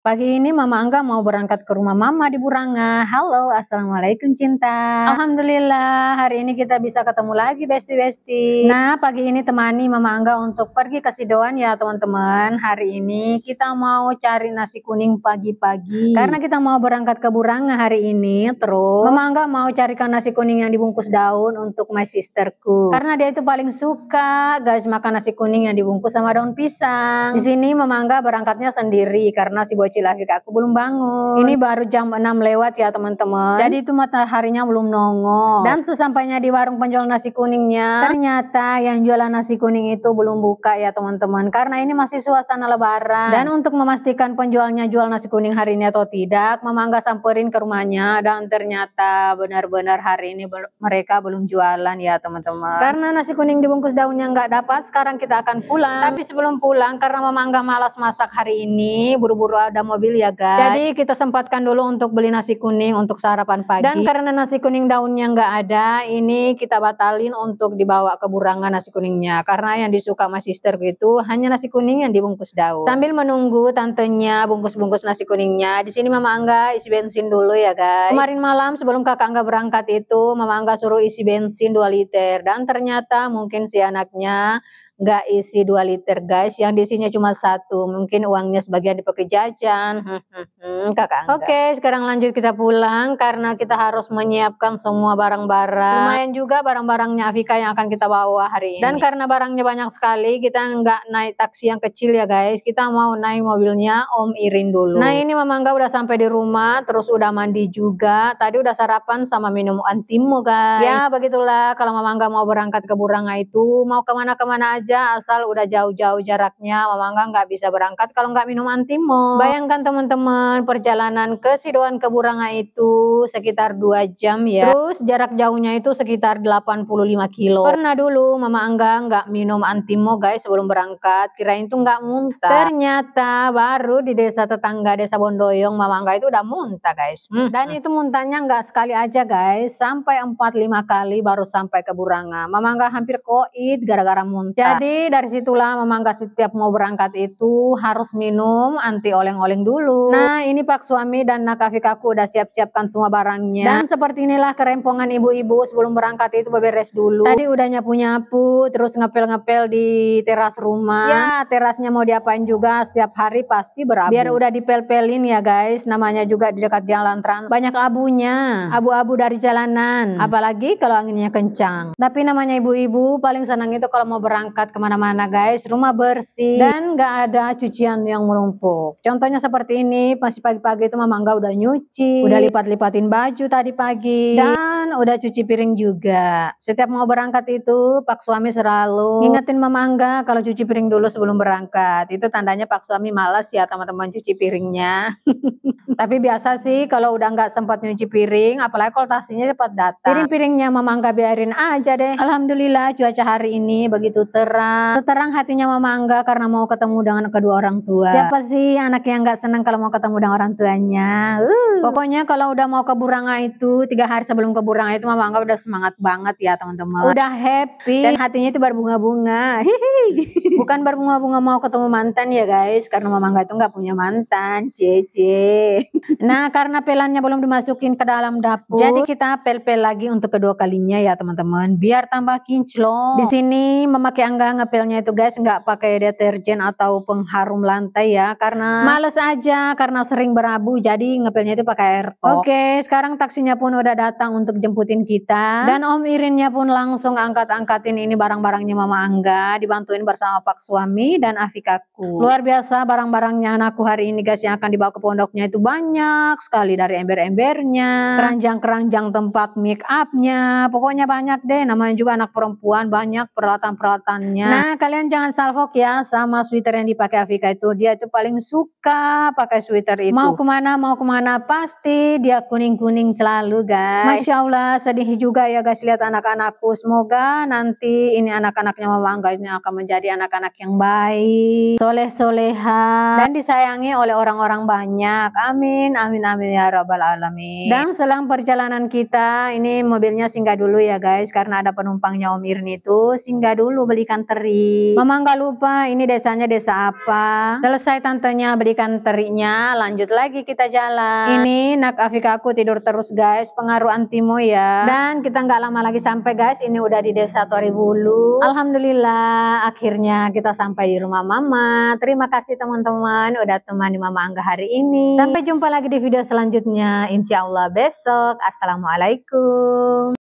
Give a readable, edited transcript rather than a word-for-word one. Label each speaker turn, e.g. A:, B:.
A: Pagi ini Mama Angga mau berangkat ke rumah Mama di Buranga. Halo, Assalamualaikum Cinta. Alhamdulillah, hari ini kita bisa ketemu lagi Besti-Besti. Nah, pagi ini temani Mama Angga untuk pergi ke Sidoan ya teman-teman. Hari ini kita mau cari nasi kuning pagi-pagi. Karena kita mau berangkat ke Buranga hari ini. Terus, Mama Angga mau carikan nasi kuning yang dibungkus daun untuk my sisterku. Karena dia itu paling suka guys makan nasi kuning yang dibungkus sama daun pisang. Di sini Mama Angga berangkatnya sendiri karena si bocil Afik aku belum bangun. Ini baru jam 6 lewat ya teman-teman. Jadi itu mataharinya belum nongol. Dan sesampainya di warung penjual nasi kuningnya, ternyata yang jualan nasi kuning itu belum buka ya teman-teman. Karena ini masih suasana lebaran. Dan untuk memastikan penjualnya jual nasi kuning hari ini atau tidak, Mama Angga samperin ke rumahnya. Dan ternyata benar-benar hari ini mereka belum jualan ya teman-teman. Karena nasi kuning dibungkus daunnya nggak dapat, sekarang kita akan pulang. Tapi sebelum pulang, karena Mama Angga malas masak hari ini, buru-buru ada mobil ya guys. Jadi kita sempatkan dulu untuk beli nasi kuning untuk sarapan pagi. Dan karena nasi kuning daunnya nggak ada, ini kita batalin untuk dibawa ke Buranga nasi kuningnya. Karena yang disuka sama sister gitu hanya nasi kuning yang dibungkus daun. Sambil menunggu tantenya bungkus-bungkus nasi kuningnya, di sini Mama Angga isi bensin dulu ya guys. Kemarin malam sebelum kakak Angga berangkat itu, Mama Angga suruh isi bensin 2 liter. Dan ternyata mungkin si anaknya nggak isi 2 liter guys, yang diisinya cuma 1. Mungkin uangnya sebagian dipakai jajan. Kakak Angga. Oke, sekarang lanjut kita pulang karena kita harus menyiapkan semua barang-barang. Lumayan juga barang-barangnya Afika yang akan kita bawa hari ini. Dan karena barangnya banyak sekali, kita nggak naik taksi yang kecil ya guys, kita mau naik mobilnya Om Irin dulu. Nah ini Mama Angga udah sampai di rumah, terus udah mandi juga. Tadi udah sarapan sama minum antimo guys. Ya begitulah kalau Mama Angga mau berangkat ke Buranga itu, mau kemana-kemana aja asal udah jauh-jauh jaraknya, Mama Angga nggak bisa berangkat kalau nggak minum antimo. Bayangkan teman-teman, perjalanan ke Sidoan ke Buranga itu sekitar 2 jam ya. Terus jarak jauhnya itu sekitar 85 kilo. Pernah dulu Mama Angga nggak minum antimo guys sebelum berangkat, kirain tuh nggak muntah. Ternyata baru di desa tetangga, desa Bondoyong, Mama Angga itu udah muntah guys. Dan itu muntahnya nggak sekali aja guys, sampai 4-5 kali baru sampai ke Buranga. Mama Angga hampir koit gara-gara muntah. Jadi dari situlah Mama Angga setiap mau berangkat itu harus minum anti oleng-oleng dulu. Nah ini Pak suami dan Nakafik aku udah siap-siapkan semua barangnya. Dan seperti inilah kerempongan ibu-ibu sebelum berangkat itu beberes dulu. Tadi udah nyapu-nyapu, terus ngepel-ngepel di teras rumah. Ya terasnya mau diapain juga, setiap hari pasti berabu. Biar udah dipel-pelin ya guys, namanya juga di dekat jalan trans. Banyak abunya, abu-abu dari jalanan. Apalagi kalau anginnya kencang. Tapi namanya ibu-ibu paling senang itu kalau mau berangkat kemana-mana guys, rumah bersih dan nggak ada cucian yang menumpuk. Contohnya seperti ini, masih pagi-pagi itu Mama Angga udah nyuci, udah lipat-lipatin baju tadi pagi, dan udah cuci piring juga. Setiap mau berangkat itu Pak suami selalu ngingetin Mama Angga kalau cuci piring dulu sebelum berangkat. Itu tandanya Pak suami malas ya teman-teman cuci piringnya. Tapi biasa sih kalau udah nggak sempat nyuci piring, apalagi kalau taksinya cepat datang. Piring-piringnya Mama Angga biarin aja deh. Alhamdulillah cuaca hari ini begitu terang. Seterang hatinya Mama Angga karena mau ketemu dengan kedua orang tua. Siapa sih anak yang nggak senang kalau mau ketemu dengan orang tuanya? Pokoknya kalau udah mau ke Buranga itu 3 hari sebelum ke Buranga itu Mama Angga udah semangat banget ya teman-teman. Udah happy dan hatinya itu berbunga-bunga. Bukan berbunga-bunga mau ketemu mantan ya guys, karena Mama Angga itu nggak punya mantan. Cece. Nah karena pelannya belum dimasukin ke dalam dapur, jadi kita pel-pel lagi untuk kedua kalinya ya teman-teman, biar tambah kinclong. Di sini memakai Angga ngepelnya itu guys nggak pakai deterjen atau pengharum lantai ya, karena males aja, karena sering berabu, jadi ngepelnya itu pakai air tok. Oke, sekarang taksinya pun udah datang untuk jemputin kita, dan Om Irinnya pun langsung angkat-angkatin ini barang-barangnya Mama Angga, dibantuin bersama Pak suami dan Afikaku. Luar biasa barang-barangnya anakku hari ini guys yang akan dibawa ke pondoknya itu banyak sekali, dari ember-embernya, keranjang-keranjang tempat make upnya, pokoknya banyak deh, namanya juga anak perempuan, banyak peralatan-peralatannya. Nah kalian jangan salfok ya sama sweater yang dipakai Afika itu, dia itu paling suka pakai sweater itu. Mau kemana pasti dia kuning-kuning selalu guys. Masya Allah Alhamdulillah sedih juga ya guys lihat anak-anakku. Semoga nanti ini anak-anaknya Mama Angga ini akan menjadi anak-anak yang baik, soleh-soleha, dan disayangi oleh orang-orang banyak. Amin, amin, amin ya rabbal alamin. Dan selang perjalanan kita, ini mobilnya singgah dulu ya guys, karena ada penumpangnya Om Irni itu, singgah dulu belikan teri. Mama nggak lupa ini desanya desa apa. Selesai tantenya belikan terinya, lanjut lagi kita jalan. Ini nak Afika aku tidur terus guys, pengaruh antimo ya. Dan kita nggak lama lagi sampai guys, ini udah di desa Toribulu. Alhamdulillah akhirnya kita sampai di rumah Mama. Terima kasih teman-teman udah temani Mama Angga hari ini. Sampai jumpa lagi di video selanjutnya insya Allah besok. Assalamualaikum.